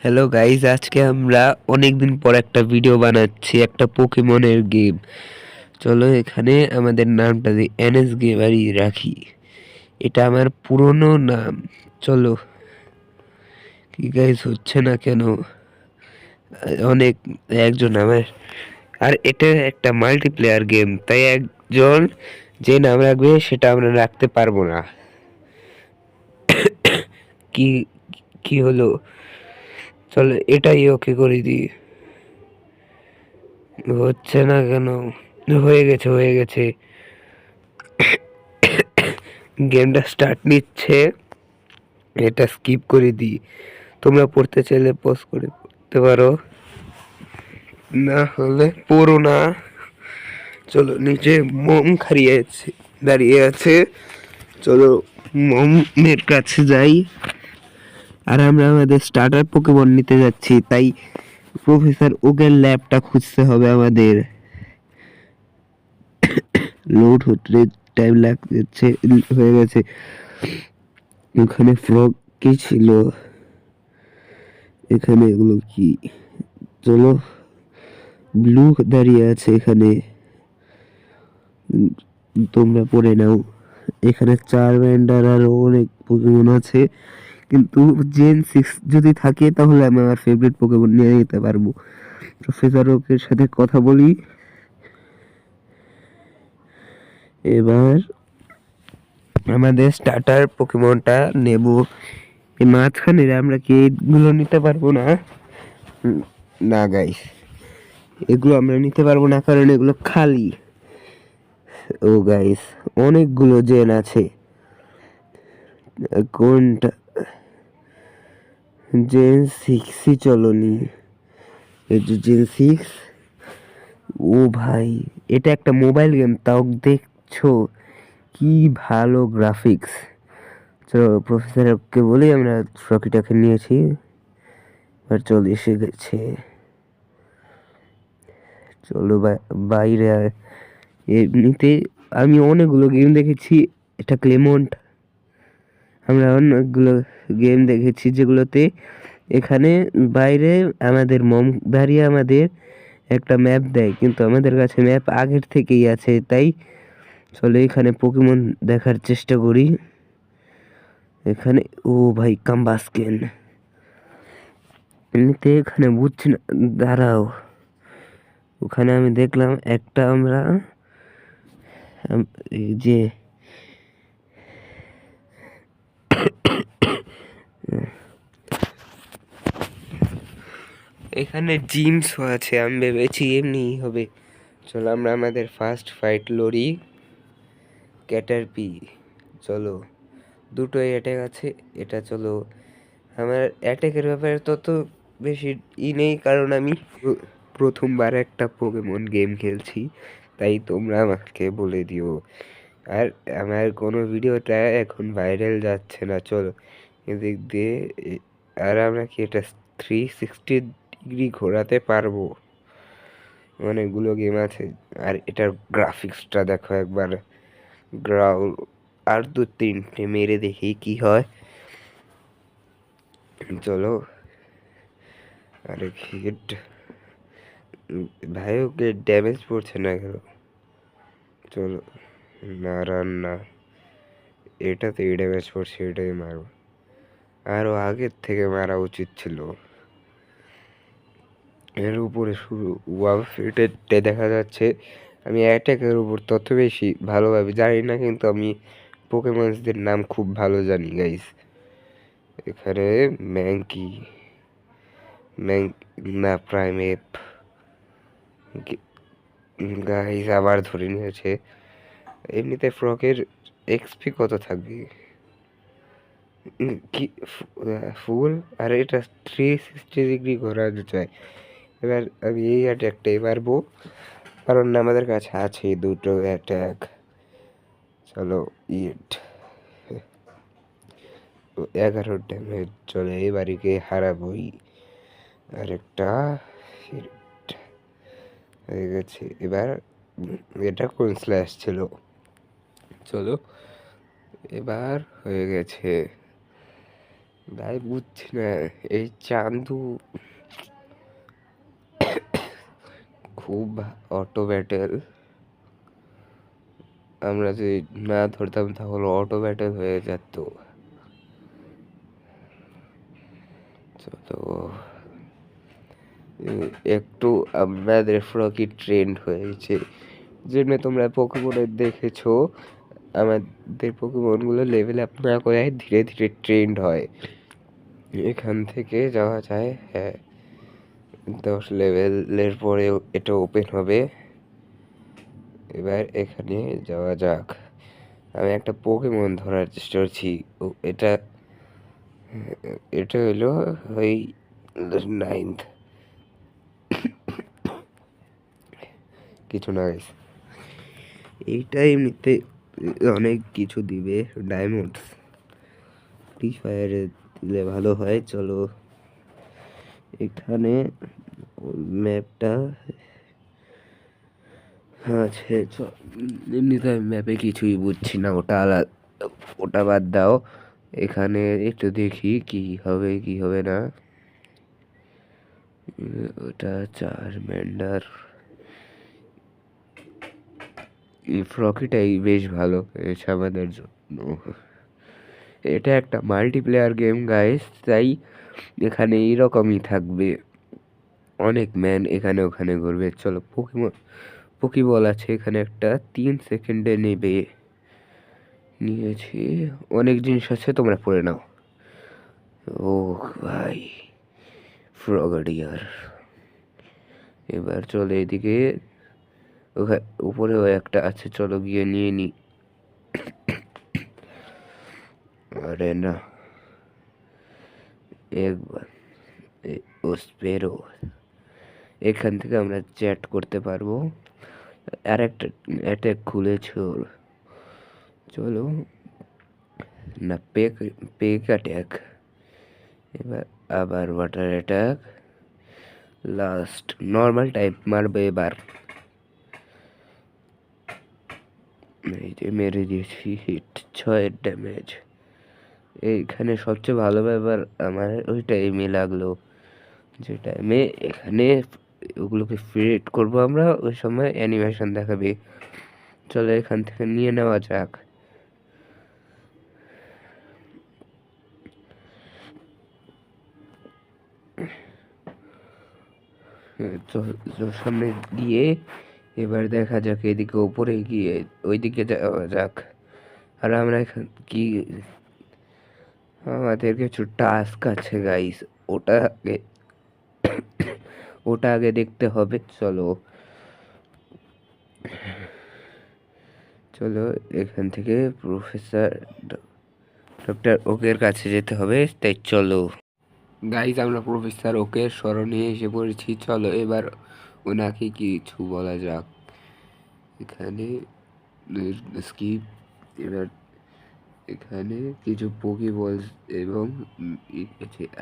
Hello guys, আজকে আমরা অনেকদিন পর একটা ভিডিও বানাচ্ছি, একটা পোকেমনের গেম। চলো এখানে আমাদের নামটা দিই এনএস গেমারই রাখি। এটা আমার পুরনো নাম। চলো, কি গাইস হচ্ছে না কেন? অনেক একজন আমার, আর এটা একটা মাল্টিপ্লেয়ার গেম, তাই একজন যে নাম রাখবে সেটা আমরা রাখতে পারবো না। কি কি হলো? চলো এটাই ওকে করে দিই। হচ্ছে না কেন? হয়ে গেছে। গেমটা স্টার্ট নিচ্ছে, এটা স্কিপ করে দিই। তোমরা পড়তে চাইলে পজ করে পড়তে পারো, না হলে পড়ো না। চলো, নিচে মোম দাঁড়িয়ে আছে। চলো মোমের কাছে যাই। আর আমরা আমাদের স্টার্টার পোকেমন নিতে যাচ্ছি, তাই প্রফেসর ওগের ল্যাবটা খুঁজতে হবে আমাদের। লোড হতে টাইম লাগছে, হয়ে গেছে। ওখানে ফ্রগ কি ছিল? এখানে এগুলো কি? চলো, ব্লু দাঁড়িয়ে আছে এখানে, তোমরা পড়ে নাও। এখানে চারমেন্ডার আর অনেক পোকেমন আছে, কিন্তু জেন 6 যদি থাকে তাহলে আমি আমার ফেভারিট পোকেমন নিয়ে নিতে পারবো। প্রফেসর ওকের সাথে কথা বলি এবার। আমাদের স্টার্টার পোকেমনটা নেব। এই মাঝখানে আমরা কি এগুলো নিতে পারবো না? না গাইস, এগুলো আমরা নিতে পারবো না, কারণ এগুলো খালি। ও গাইস, অনেকগুলো জেন আছে। কোনটা? জেন 6ই চলনি। এই যে জেন 6। ও ভাই, এটা একটা মোবাইল গেম, তাও দেখছো কি ভালো গ্রাফিক্স। চলো প্রফেসরকে বলি আমরা ট্রফিটাকে নিয়েছি, আর চলে এসে গেছে। চলো বাইরে এমনিতে আমি অনেকগুলো গেম দেখেছি। এটা ক্লেমন্ট। আমরা অনেকগুলো গেম দেখেছি যেগুলোতে এখানে বাইরে আমাদের মম দাঁড়িয়ে আমাদের একটা ম্যাপ দেয়, কিন্তু আমাদের কাছে ম্যাপ আগের থেকেই আছে। তাই চলো এখানে পোকেমন দেখার চেষ্টা করি। এখানে ও ভাই, কাম্বাস্কেন। এমনিতে এখানে বুঝছি না, দাঁড়াও। ওখানে আমি দেখলাম একটা, আমরা এই যে এখানে জিমসও আছে, আমি ভেবেছি এমনি হবে। চলো আমরা আমাদের ফার্স্ট ফাইট লড়ি। ক্যাটারপি। চলো, দুটোই অ্যাটাক আছে। এটা চলো, আমার অ্যাটাকের ব্যাপারে তত বেশি নেই, কারণ আমি প্রথমবার একটা পোকেমন গেম খেলছি, তাই তোমরা আমাকে বলে দিও। আর আমার কোনো ভিডিওটা এখন ভাইরাল যাচ্ছে না। চলো এদিক দিয়ে আর আমরা কি এটা 360 ডিগ্রি ঘোরাতে পারবো? অনেকগুলো গেম আছে। আর এটার গ্রাফিক্সটা দেখো একবার। গ্রাউল। আর 2-3টে মেরে দেখি কি হয়। চলো, আরে হিট। ভাই ওকে ড্যামেজ পড়ছে না কেন? চলো, না রান না, এটাতেই ড্যামেজ পড়ছে, এটাই মারবো। আরও আগের থেকে মারা উচিত ছিল। এর উপরে শুরু ওয়াও ফিটে দেখা যাচ্ছে। আমি অ্যাটাকের উপর তত বেশি ভালোভাবে জানি না, কিন্তু আমি পোকেমন্সদের নাম খুব ভালো জানি গাইস। এখানে ম্যাঙ্কি, না প্রাইমেপ। গাইস আবার ধরে নিয়েছে। এমনিতে ফ্রকের এক্সপি কত থাকবে? কি ফুল? আর এটা 360 ডিগ্রি ঘোরানো যায়। এবার আমি এই অ্যাটাকটাই মারবো, কারণ আমাদের কাছে আছে দুটো অ্যাটাক। চলো ইট। 11 ড্যামেজ। চলো এবারকে হারাবই। আরেকটা hit হয়ে গেছে। এবার এটা কোন স্ল্যাশ ছিল? চলো, এবার হয়ে গেছে। ভাই বুঝছি না, এই চান্দু খুব অটো ব্যাটেল। আমরা যদি না ধরতাম তাহলে অটো ব্যাটেল হয়ে যেত। তো একটু আমাদের ফ্রকি ট্রেন্ড হয়েছে, জন্য তোমরা পোকেমনে দেখেছো আমাদের পোকেমনগুলো লেভেল আপ না করে ধীরে ধীরে ট্রেন্ড হয়। এখান থেকে যাওয়া যায়, হ্যাঁ 10 লেভেলের পরেও এটা ওপেন হবে। এবার এখানে যাওয়া যাক। আমি একটা পোকেমন ধরার চেষ্টা করছি। এটা এটা হলো ওই 9th কিছু না গাইস, এইটা এমনিতে অনেক কিছু দিবে। ডায়মন্ডস ফ্রি ফায়ারে দিলে ভালো হয়। চলো এখানে ম্যাপটা আছে। এমনিতে আমি ম্যাপে কিছুই বুঝছি না, ওটা আলাদা, ওটা বাদ দাও। এখানে একটু দেখি কি হবে কি হবে না। ওটা চারমেন্ডার, এই ফ্রকিটাই বেশ ভালো হয়েছে আমাদের জন্য। এটা একটা মাল্টিপ্লেয়ার গেম গাইস, তাই এখানে এইরকমই থাকবে। অনেক ম্যান এখানে ওখানে ঘুরবে। চলো পোকিবল আছে এখানে একটা, 3 সেকেন্ডে নেবে। নিয়েছি, অনেক জিনিস আছে, তোমরা পড়ে নাও। ও ভাই ফ্রগডিয়ার। এবার চলো এদিকে, উপরেও একটা আছে, চলো গিয়ে নিয়ে নি। আরে না, একবার ওস্পেরো, এখান থেকে আমরা চ্যাট করতে পারবো। আর একটা অ্যাটাক খুলেছ, চলো না পেক অ্যাটাক। এবার আবার water attack, last normal type মারবে এবার। এই যে মেরে দিয়েছি, হিট 6 ড্যামেজ। এইখানে সবচেয়ে ভালো ব্যাপার আমার ওই টাইমে লাগলো, যে টাইমে এখানে ওগুলোকে ফিট করবো আমরা, ওই সময় অ্যানিমেশন দেখাবে। চলো এখান থেকে নিয়ে নেওয়া যাক। সামনে গিয়ে এবার দেখা যাক, এদিকে উপরে গিয়ে ওইদিকে যাওয়া যাক। আর আমরা এখান কি, আমাদের কিছু টাস্ক আছে গাইস, ওটা আগে ওটা আগে দেখতে হবে। চলো চলো এখান থেকে প্রফেসর ডক্টর ওকের কাছে যেতে হবে, তাই চলো গাইজ আমরা প্রফেসর ওকের স্মরণে এসে পড়েছি। চলো এবার ওনাকে কিছু বলা যাক। এখানে স্কিপ। এবার এখানে কিছু পোকি বলস এবং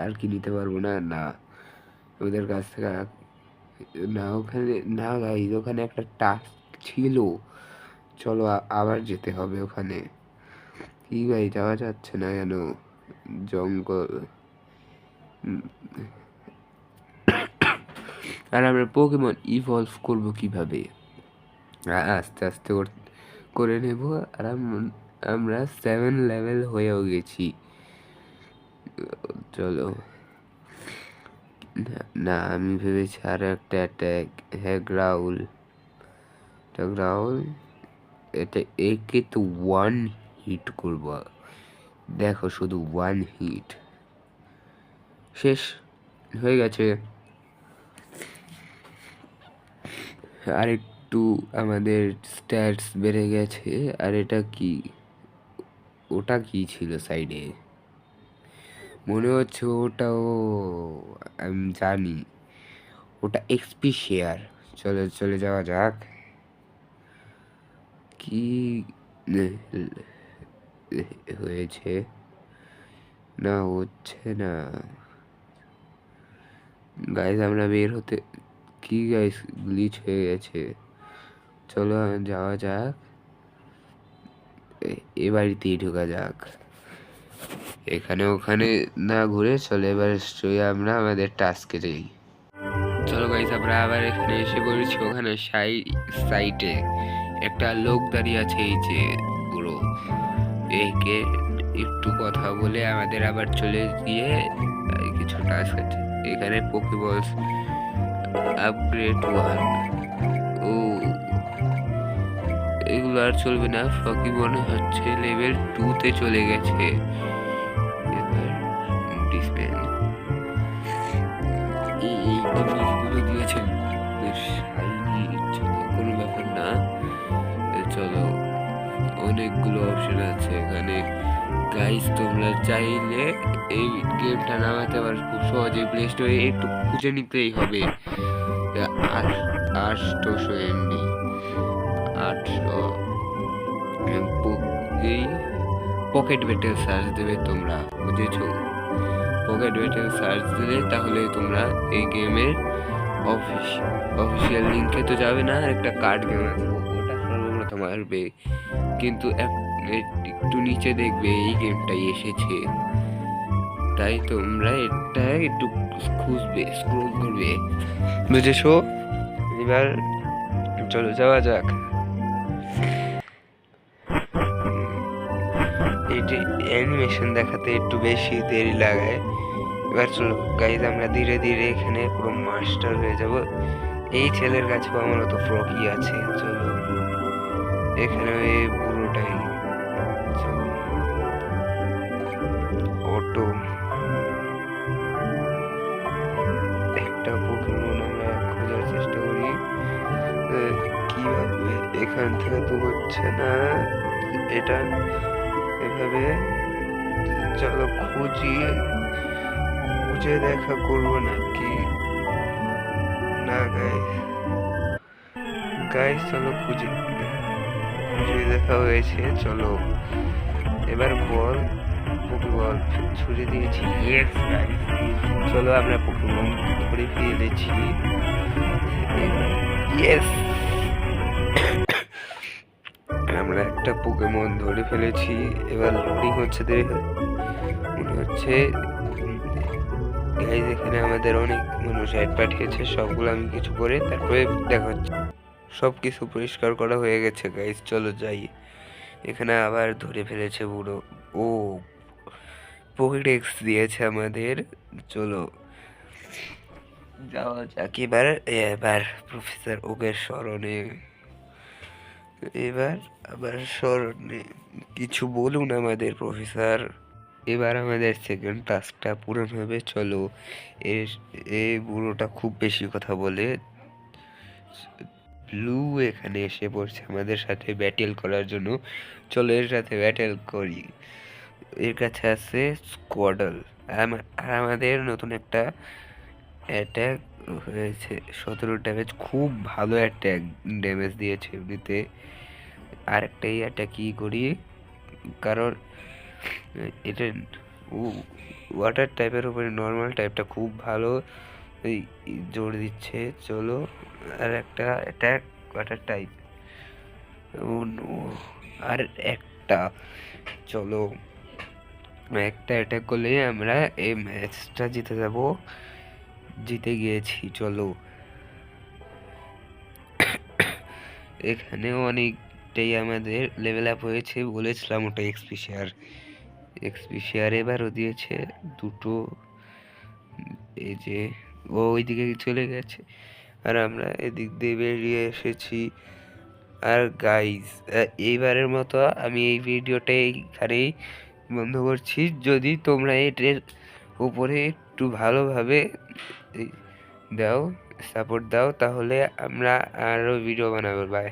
আর কি নিতে পারবো না, না ওদের কাছ থেকে না। ওখানে না গাইজ, ওখানে একটা টাস্ক ছিল, চলো আবার যেতে হবে ওখানে। কি ভাই যাওয়া যাচ্ছে না কেন? জঙ্গল। আর আমরা পোকেমন ইভলভ করবো কিভাবে? আস্তে আস্তে করে নেব। আর আমরা 7 লেভেল হয়েও গেছি। চলো না, আমি ভেবেছি আর একটা অ্যাটাক। হ্যাঁ গ্রাউল, এটা একে তো 1 হিট করবো, দেখো শুধু 1 হিট, শেষ হয়ে গেছে। আর একটু আমাদের স্ট্যাটস বেড়ে গেছে। আর এটা কি, ওটা কি ছিল সাইডে? মনে হচ্ছে ওটাও, আমি জানি ওটা এক্সপি শেয়ার। চলে চলে যাওয়া যাক। কি হয়েছে? না হচ্ছে না গাইস, আমরা বের হতে, কি গাইস গ্লিচ হয়ে গেছে। চলো যাওয়া যাক, এ বাড়িতেই ঢোকা যাক। এখানে ওখানে না ঘুরে চলে এবার আমরা আমাদের টাস্কে যাই। চলো গাইস, আমরা আবার এখানে এসে পড়েছি। ওখানে সাইডে একটা লোক দাঁড়িয়ে আছে, এই যে পুরো একে একটু কথা বলে আমাদের আবার চলে গিয়ে কিছু টাস্ক আছে। এখানে পোকেবলস আপগ্রেড 1, ও এগুলো আর চলবে না, ফকি মনে হচ্ছে লেভেল 2-তে চলে গেছে। এবার ডিসপ্লে এই জিনিসগুলো দিয়েছেন বেশ শাইনি, কোনো ব্যাপার না। চলো, অনেকগুলো অপশন আছে এখানে গাইস, তোমরা চাইলে এই গেমটা নামাতে পারো খুব সহজে। প্লে স্টোরে একটু খুঁজে নিতেই হবে 800 এমবি 800 এই পকেট ব্যাটেল সার্চ দেবে তোমরা, বুঝেছো? পকেট ব্যাটেল সার্চ দিলে তাহলে তোমরা এই গেমের অফিসিয়াল লিঙ্কে তো যাবে না, একটা কার্ড গেম আছে ওটা সর্বপ্রথম আসবে, কিন্তু একটু নিচে দেখবে এই গেমটাই এসেছে। তাই তোমরা এটা একটু খুঁজবে, স্ক্রল করবে, বুঝেছো? এবার চলো যাওয়া যাক। এটি অ্যানিমেশন দেখাতে একটু বেশি দেরি লাগায়। এবার চলো গাইজ, আমরা ধীরে ধীরে এখানে পুরো মাস্টার হয়ে যাব। এই ছেলের কাছেও আমার তো ফ্রকি আছে। চলো এখানে এই পুরোটাই অটো একটা পোকেমন আমরা খোঁজার চেষ্টা করি কিভাবে। এখান থেকে তো হচ্ছে না এটা, এভাবে চলো খুঁজে দেখা করবো নাকি না গাইস চলো খুঁজে দেখা হয়েছে। চলো এবার বল ছুড়ে দিয়েছি। চলো আমরা পোকেমন ধরে ফেলেছি। ইয়েস, আমরা একটা পোকেমন ধরে ফেলেছি। এবার লোডিং হচ্ছে, মনে হচ্ছে গাইজ এখানে আমাদের অনেক মানুষ অ্যাড পাঠিয়েছে, সবগুলো আমি কিছু করে তারপরে দেখা হচ্ছে। সব কিছু পরিষ্কার করা হয়ে গেছে গাইজ, চলো যাই। এখানে আবার ধরে ফেলেছে বুড়ো, ও পোকেডেক্স দিয়েছে আমাদের। চলো যাওয়া যাক এবার। এবার প্রফেসর ওকের স্মরণে, এবার আবার স্মরণে কিছু বলুন আমাদের প্রফেসর। এবার আমাদের সেকেন্ড টাস্কটা পূরণ হবে। চলো এই বুড়োটা খুব বেশি কথা বলে। ব্লু এখানে এসে পড়ছে আমাদের সাথে ব্যাটেল করার জন্য। চলো এর সাথে ব্যাটেল করি। এর কাছে আছে স্কোয়াডল, আর আমাদের নতুন একটা অ্যাটাক হয়েছে 17 ড্যামেজ, খুব ভালো অ্যাটাক ড্যামেজ দিয়েছে এমনিতে। আর একটা এই অ্যাটাক কি করি, কারণ এটা ওয়াটার টাইপের উপরে নর্মাল টাইপটা খুব ভালো জোর দিচ্ছে। চলো আর একটা অ্যাটাক ওয়াটার টাইপ, আর একটা, চলো একটা অ্যাটাক করলে আমরা এই ম্যাচটা জিতে যাব, জিতে গিয়েছি। চলো এখানেও অনেকটাই আমাদের লেভেল আপ হয়েছে, বলেছিলাম ওটা এক্সপি শেয়ার এবারও দিয়েছে দুটো। এই যে ও ওইদিকে চলে গেছে আর আমরা এদিক দিয়ে বেরিয়ে এসেছি। আর গাইজ এইবারের মতো আমি এই ভিডিওটা এইখানেই বন্ধ করছি। যদি তোমরা এটার উপরে একটু ভালোভাবে দাও, সাপোর্ট দাও, তাহলে আমরা আরও ভিডিও বানাবো। বাই।